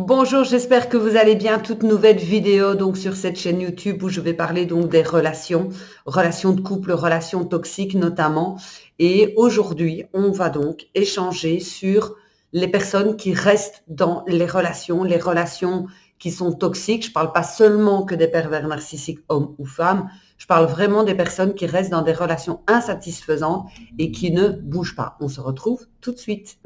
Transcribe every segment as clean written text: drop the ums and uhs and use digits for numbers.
Bonjour, j'espère que vous allez bien. Toute nouvelle vidéo donc sur cette chaîne YouTube où je vais parler donc des relations de couple, relations toxiques notamment. Et aujourd'hui, on va donc échanger sur les personnes qui restent dans les relations qui sont toxiques. Je parle pas seulement que des pervers narcissiques, hommes ou femmes. Je parle vraiment des personnes qui restent dans des relations insatisfaisantes et qui ne bougent pas. On se retrouve tout de suite.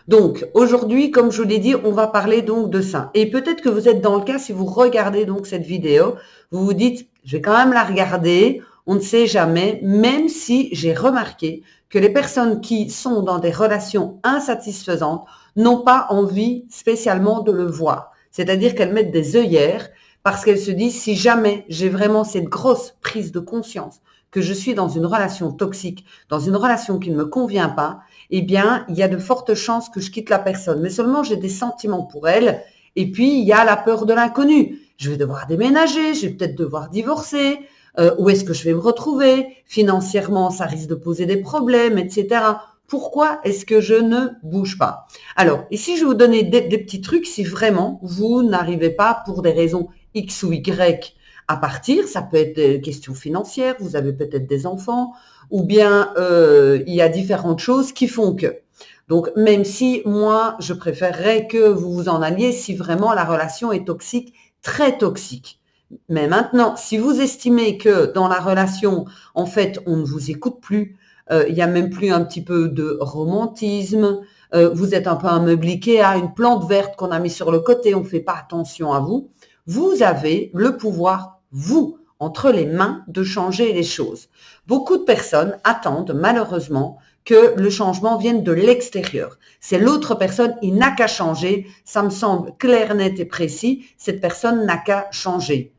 Donc, aujourd'hui, comme je vous l'ai dit, on va parler donc de ça. Et peut-être que vous êtes dans le cas, si vous regardez donc cette vidéo, vous vous dites, je vais quand même la regarder, on ne sait jamais, même si j'ai remarqué que les personnes qui sont dans des relations insatisfaisantes n'ont pas envie spécialement de le voir. C'est-à-dire qu'elles mettent des œillères parce qu'elles se disent, si jamais j'ai vraiment cette grosse prise de conscience que je suis dans une relation toxique, dans une relation qui ne me convient pas, eh bien, il y a de fortes chances que je quitte la personne. Mais seulement, j'ai des sentiments pour elle. Et puis, il y a la peur de l'inconnu. Je vais devoir déménager, je vais peut-être devoir divorcer. Où est-ce que je vais me retrouver? Financièrement, ça risque de poser des problèmes, etc. Pourquoi est-ce que je ne bouge pas? Alors, ici, je vais vous donner des petits trucs si vraiment vous n'arrivez pas pour des raisons X ou Y à partir. Ça peut être des questions financières, vous avez peut-être des enfants, ou bien il y a différentes choses qui font que. Donc, même si moi, je préférerais que vous vous en alliez si vraiment la relation est toxique, très toxique. Mais maintenant, si vous estimez que dans la relation, en fait, on ne vous écoute plus, il y a même plus un petit peu de romantisme, vous êtes un peu un meuble Ikea, une plante verte qu'on a mis sur le côté, on ne fait pas attention à vous, vous avez le pouvoir, vous, entre les mains, de changer les choses. Beaucoup de personnes attendent, malheureusement, que le changement vienne de l'extérieur. C'est l'autre personne, il n'a qu'à changer. Ça me semble clair, net et précis. Cette personne n'a qu'à changer.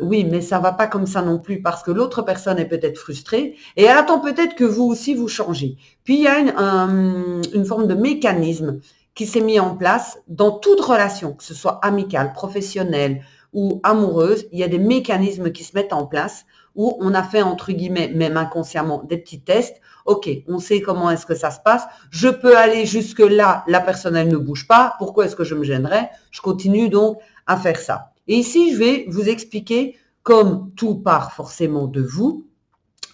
Oui, mais ça va pas comme ça non plus parce que l'autre personne est peut-être frustrée et elle attend peut-être que vous aussi vous changez. Puis il y a une forme de mécanisme qui s'est mis en place dans toute relation, que ce soit amicale, professionnelle ou amoureuse. Il y a des mécanismes qui se mettent en place où on a fait entre guillemets, même inconsciemment, des petits tests. Ok, on sait comment est-ce que ça se passe. Je peux aller jusque là, la personne elle ne bouge pas. Pourquoi est-ce que je me gênerais? Je continue donc à faire ça. Et ici, je vais vous expliquer, comme tout part forcément de vous,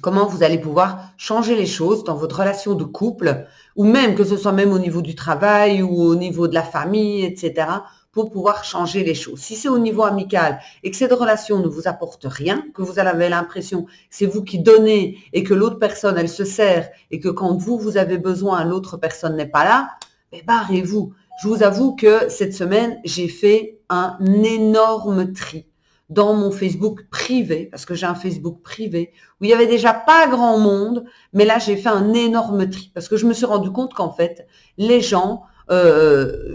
comment vous allez pouvoir changer les choses dans votre relation de couple, ou même que ce soit même au niveau du travail ou au niveau de la famille, etc., pour pouvoir changer les choses. Si c'est au niveau amical et que cette relation ne vous apporte rien, que vous avez l'impression que c'est vous qui donnez et que l'autre personne, elle se sert et que quand vous avez besoin, l'autre personne n'est pas là, mais barrez-vous. Je vous avoue que cette semaine, j'ai fait un énorme tri dans mon Facebook privé, parce que j'ai un Facebook privé, où il y avait déjà pas grand monde, mais là, j'ai fait un énorme tri, parce que je me suis rendu compte qu'en fait, les gens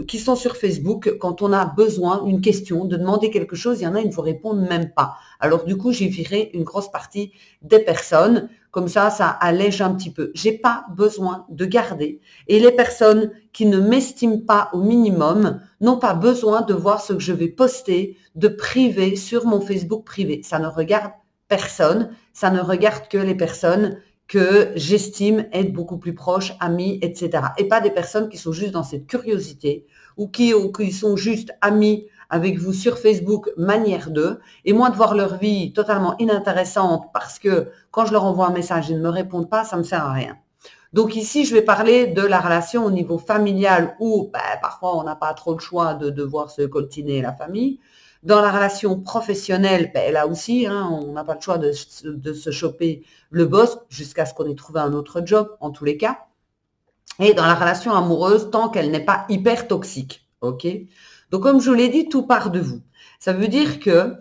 qui sont sur Facebook, quand on a besoin d'une question, de demander quelque chose, il y en a, ils ne vous répondent même pas. Alors du coup, j'ai viré une grosse partie des personnes, comme ça allège un petit peu. J'ai pas besoin de garder. Et les personnes qui ne m'estiment pas au minimum n'ont pas besoin de voir ce que je vais poster de privé sur mon Facebook privé. Ça ne regarde personne, ça ne regarde que les personnes que j'estime être beaucoup plus proches, amis, etc. Et pas des personnes qui sont juste dans cette curiosité ou qui sont juste amis avec vous sur Facebook, manière d'eux, et moi de voir leur vie totalement inintéressante parce que quand je leur envoie un message, ils ne me répondent pas, ça me sert à rien. Donc ici, je vais parler de la relation au niveau familial où parfois on n'a pas trop le choix de devoir se coltiner la famille. Dans la relation professionnelle, là aussi, on n'a pas le choix de se choper le boss jusqu'à ce qu'on ait trouvé un autre job, en tous les cas. Et dans la relation amoureuse, tant qu'elle n'est pas hyper toxique. Ok. Donc comme je vous l'ai dit, tout part de vous. Ça veut dire que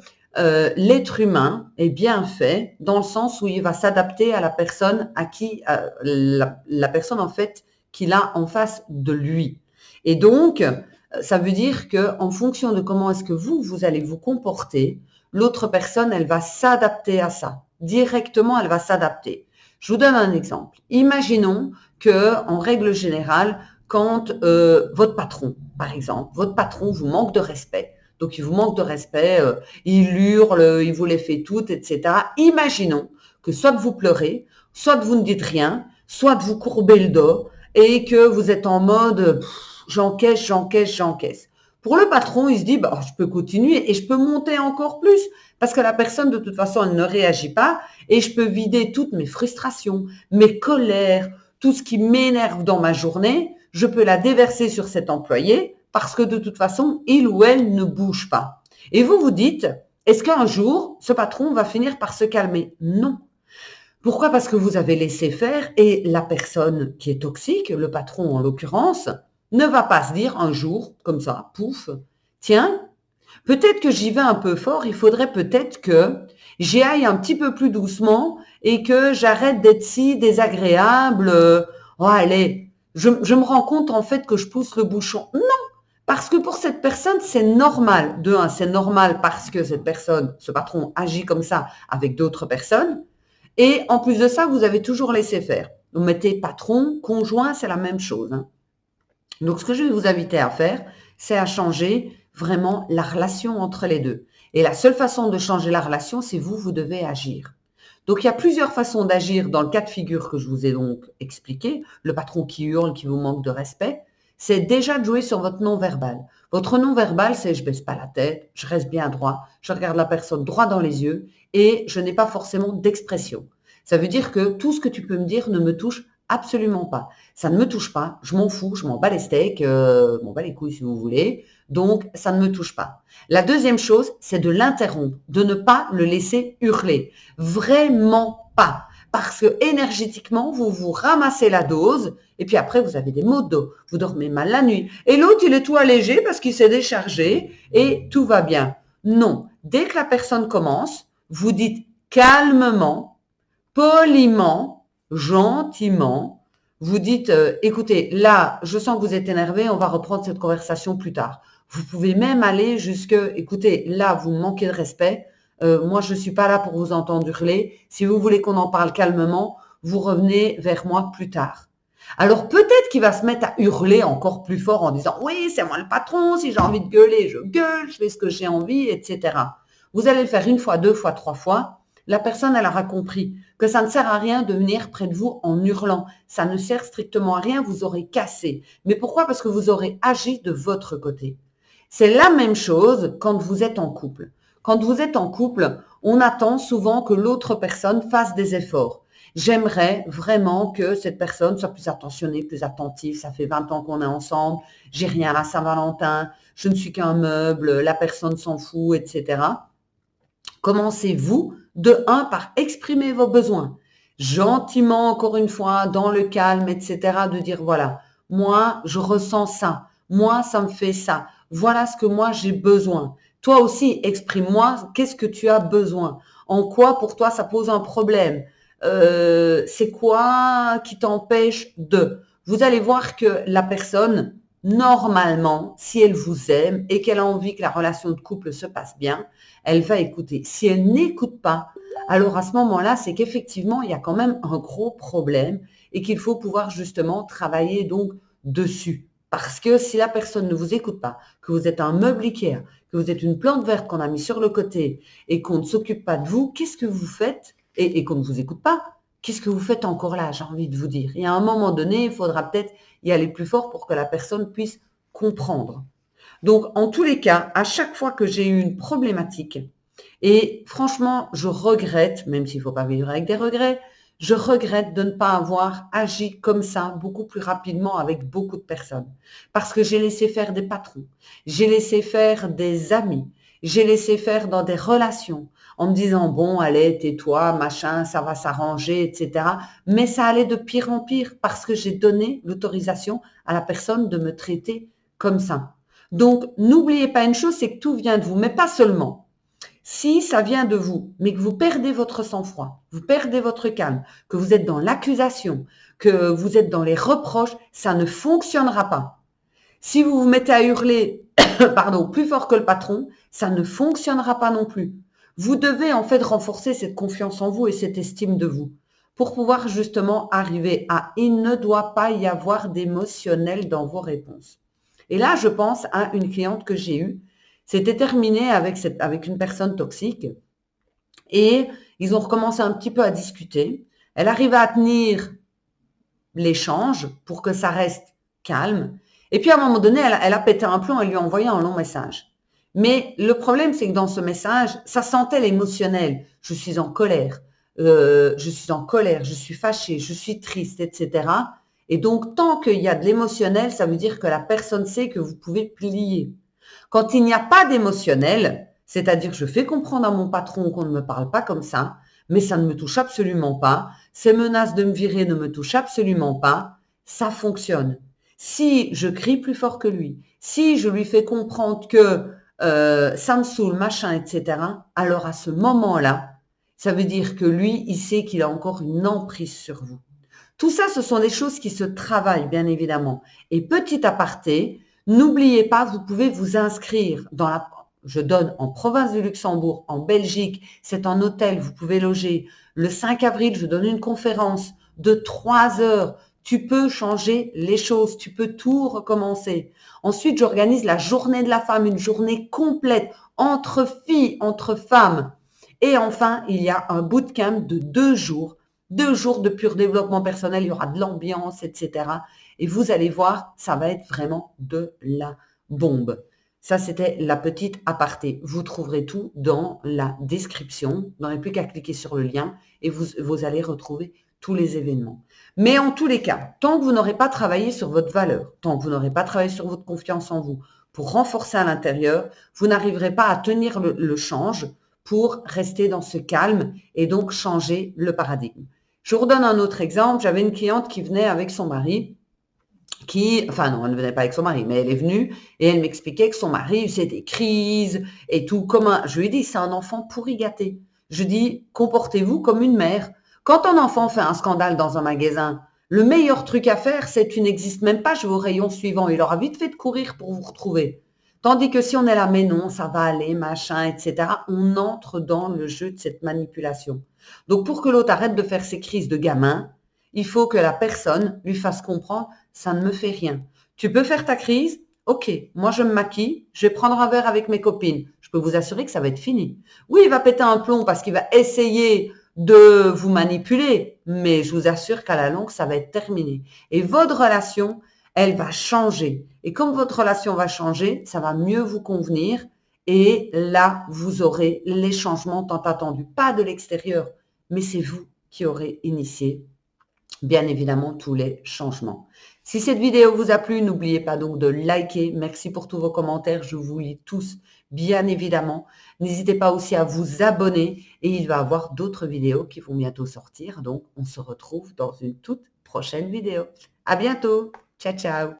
l'être humain est bien fait dans le sens où il va s'adapter à la personne à qui la personne en fait qu'il a en face de lui. Et donc ça veut dire que en fonction de comment est-ce que vous allez vous comporter, l'autre personne elle va s'adapter à ça. Directement, elle va s'adapter. Je vous donne un exemple. Imaginons que, en règle générale, quand votre patron, par exemple, votre patron vous manque de respect, donc il vous manque de respect, il hurle, il vous les fait toutes, etc. Imaginons que soit vous pleurez, soit vous ne dites rien, soit vous courbez le dos et que vous êtes en mode j'encaisse, j'encaisse, j'encaisse. Pour le patron, il se dit bah, je peux continuer et je peux monter encore plus parce que la personne de toute façon elle ne réagit pas et je peux vider toutes mes frustrations, mes colères, tout ce qui m'énerve dans ma journée, je peux la déverser sur cet employé parce que de toute façon, il ou elle ne bouge pas. Et vous vous dites, est-ce qu'un jour, ce patron va finir par se calmer? Non. Pourquoi? Parce que vous avez laissé faire et la personne qui est toxique, le patron en l'occurrence, ne va pas se dire un jour, comme ça, pouf, tiens, peut-être que j'y vais un peu fort, il faudrait peut-être que j'y aille un petit peu plus doucement et que j'arrête d'être si désagréable. Oh, allez, je me rends compte en fait que je pousse le bouchon. Non, parce que pour cette personne, c'est normal. De un, c'est normal parce que cette personne, ce patron, agit comme ça avec d'autres personnes. Et en plus de ça, vous avez toujours laissé faire. Vous mettez patron, conjoint, c'est la même chose. Hein. Donc, ce que je vais vous inviter à faire, c'est à changer vraiment la relation entre les deux. Et la seule façon de changer la relation, c'est vous devez agir. Donc, il y a plusieurs façons d'agir dans le cas de figure que je vous ai donc expliqué. Le patron qui hurle, qui vous manque de respect, c'est déjà de jouer sur votre non-verbal. Votre non-verbal, c'est je baisse pas la tête, je reste bien droit, je regarde la personne droit dans les yeux et je n'ai pas forcément d'expression. Ça veut dire que tout ce que tu peux me dire ne me touche absolument pas. Ça ne me touche pas, je m'en fous, je m'en bats les steaks, m'en bats les couilles si vous voulez, donc ça ne me touche pas. La deuxième chose, c'est de l'interrompre, de ne pas le laisser hurler. Vraiment pas. Parce que énergétiquement, vous vous ramassez la dose et puis après, vous avez des maux de dos. Vous dormez mal la nuit. Et l'autre, il est tout allégé parce qu'il s'est déchargé et tout va bien. Non. Dès que la personne commence, vous dites calmement, poliment, gentiment, vous dites, écoutez, là, je sens que vous êtes énervé, on va reprendre cette conversation plus tard. Vous pouvez même aller jusque, écoutez, là, vous me manquez de respect, moi, je ne suis pas là pour vous entendre hurler. Si vous voulez qu'on en parle calmement, vous revenez vers moi plus tard. Alors peut-être qu'il va se mettre à hurler encore plus fort en disant, oui, c'est moi le patron, si j'ai envie de gueuler, je gueule, je fais ce que j'ai envie, etc. Vous allez le faire une fois, deux fois, trois fois. La personne, elle aura compris que ça ne sert à rien de venir près de vous en hurlant. Ça ne sert strictement à rien, vous aurez cassé. Mais pourquoi? Parce que vous aurez agi de votre côté. C'est la même chose quand vous êtes en couple. Quand vous êtes en couple, on attend souvent que l'autre personne fasse des efforts. J'aimerais vraiment que cette personne soit plus attentionnée, plus attentive. Ça fait 20 ans qu'on est ensemble, j'ai rien à Saint-Valentin, je ne suis qu'un meuble, la personne s'en fout, etc. Commencez-vous de un par exprimer vos besoins. Gentiment, encore une fois, dans le calme, etc. De dire, voilà, moi, je ressens ça. Moi, ça me fait ça. Voilà ce que moi, j'ai besoin. Toi aussi, exprime-moi, qu'est-ce que tu as besoin? En quoi, pour toi, ça pose un problème? C'est quoi qui t'empêche de? Vous allez voir que la personne, normalement, si elle vous aime et qu'elle a envie que la relation de couple se passe bien, elle va écouter. Si elle n'écoute pas, alors à ce moment-là, c'est qu'effectivement, il y a quand même un gros problème et qu'il faut pouvoir justement travailler donc dessus. Parce que si la personne ne vous écoute pas, que vous êtes un meuble Ikea, que vous êtes une plante verte qu'on a mis sur le côté et qu'on ne s'occupe pas de vous, qu'est-ce que vous faites? Et qu'on ne vous écoute pas, qu'est-ce que vous faites encore là? J'ai envie de vous dire. Et à un moment donné, il faudra peut-être y aller plus fort pour que la personne puisse comprendre. Donc, en tous les cas, à chaque fois que j'ai eu une problématique, et franchement, je regrette, même s'il ne faut pas vivre avec des regrets, je regrette de ne pas avoir agi comme ça beaucoup plus rapidement avec beaucoup de personnes. Parce que j'ai laissé faire des patrons, j'ai laissé faire des amis, j'ai laissé faire dans des relations en me disant, bon, allez, tais-toi, machin, ça va s'arranger, etc. Mais ça allait de pire en pire parce que j'ai donné l'autorisation à la personne de me traiter comme ça. Donc, n'oubliez pas une chose, c'est que tout vient de vous, mais pas seulement. Si ça vient de vous, mais que vous perdez votre sang-froid, vous perdez votre calme, que vous êtes dans l'accusation, que vous êtes dans les reproches, ça ne fonctionnera pas. Si vous vous mettez à hurler, pardon, plus fort que le patron, ça ne fonctionnera pas non plus. Vous devez en fait renforcer cette confiance en vous et cette estime de vous. pour pouvoir justement arriver à il ne doit pas y avoir d'émotionnel dans vos réponses. Et là, je pense à une cliente que j'ai eue. C'était terminé avec une personne toxique et ils ont recommencé un petit peu à discuter. Elle arrivait à tenir l'échange pour que ça reste calme. Et puis à un moment donné, elle a pété un plomb et lui a envoyé un long message. Mais le problème, c'est que dans ce message, ça sentait l'émotionnel. Je suis en colère, je suis fâchée, je suis triste, etc. Et donc, tant qu'il y a de l'émotionnel, ça veut dire que la personne sait que vous pouvez plier. Quand il n'y a pas d'émotionnel, c'est-à-dire je fais comprendre à mon patron qu'on ne me parle pas comme ça, mais ça ne me touche absolument pas, ces menaces de me virer ne me touchent absolument pas, ça fonctionne. Si je crie plus fort que lui, si je lui fais comprendre que ça me saoule, machin, etc., alors à ce moment-là, ça veut dire que lui, il sait qu'il a encore une emprise sur vous. Tout ça, ce sont des choses qui se travaillent, bien évidemment. Et petit aparté, n'oubliez pas, vous pouvez vous inscrire dans la... Je donne en province du Luxembourg, en Belgique, c'est un hôtel, vous pouvez loger. Le 5 avril, je donne une conférence de 3 heures. Tu peux changer les choses, tu peux tout recommencer. Ensuite, j'organise la journée de la femme, une journée complète entre filles, entre femmes. Et enfin, il y a un bootcamp de 2 jours 2 jours de pur développement personnel, il y aura de l'ambiance, etc. Et vous allez voir, ça va être vraiment de la bombe. Ça, c'était la petite aparté. Vous trouverez tout dans la description. Vous n'aurez plus qu'à cliquer sur le lien et vous allez retrouver tous les événements. Mais en tous les cas, tant que vous n'aurez pas travaillé sur votre valeur, tant que vous n'aurez pas travaillé sur votre confiance en vous, pour renforcer à l'intérieur, vous n'arriverez pas à tenir le change pour rester dans ce calme et donc changer le paradigme. Je vous redonne un autre exemple. J'avais une cliente qui venait avec son mari, enfin non, elle ne venait pas avec son mari, mais elle est venue et elle m'expliquait que son mari faisait des crises et tout. Je lui ai dit, c'est un enfant pourri gâté. Je dis, comportez-vous comme une mère. Quand un enfant fait un scandale dans un magasin, le meilleur truc à faire, c'est tu n'existes même pas, je vais au rayon suivant. Il aura vite fait de courir pour vous retrouver. Tandis que si on est là, mais non, ça va aller, machin, etc., on entre dans le jeu de cette manipulation. Donc, pour que l'autre arrête de faire ses crises de gamin, il faut que la personne lui fasse comprendre, ça ne me fait rien. Tu peux faire ta crise, ok, moi je me maquille, je vais prendre un verre avec mes copines. Je peux vous assurer que ça va être fini. Oui, il va péter un plomb parce qu'il va essayer de vous manipuler, mais je vous assure qu'à la longue, ça va être terminé. Et votre relation, elle va changer. Et comme votre relation va changer, ça va mieux vous convenir. Et là, vous aurez les changements tant attendus. Pas de l'extérieur, mais c'est vous qui aurez initié, bien évidemment, tous les changements. Si cette vidéo vous a plu, n'oubliez pas donc de liker. Merci pour tous vos commentaires. Je vous lis tous, bien évidemment. N'hésitez pas aussi à vous abonner et il va y avoir d'autres vidéos qui vont bientôt sortir. Donc, on se retrouve dans une toute prochaine vidéo. À bientôt. Ciao, ciao.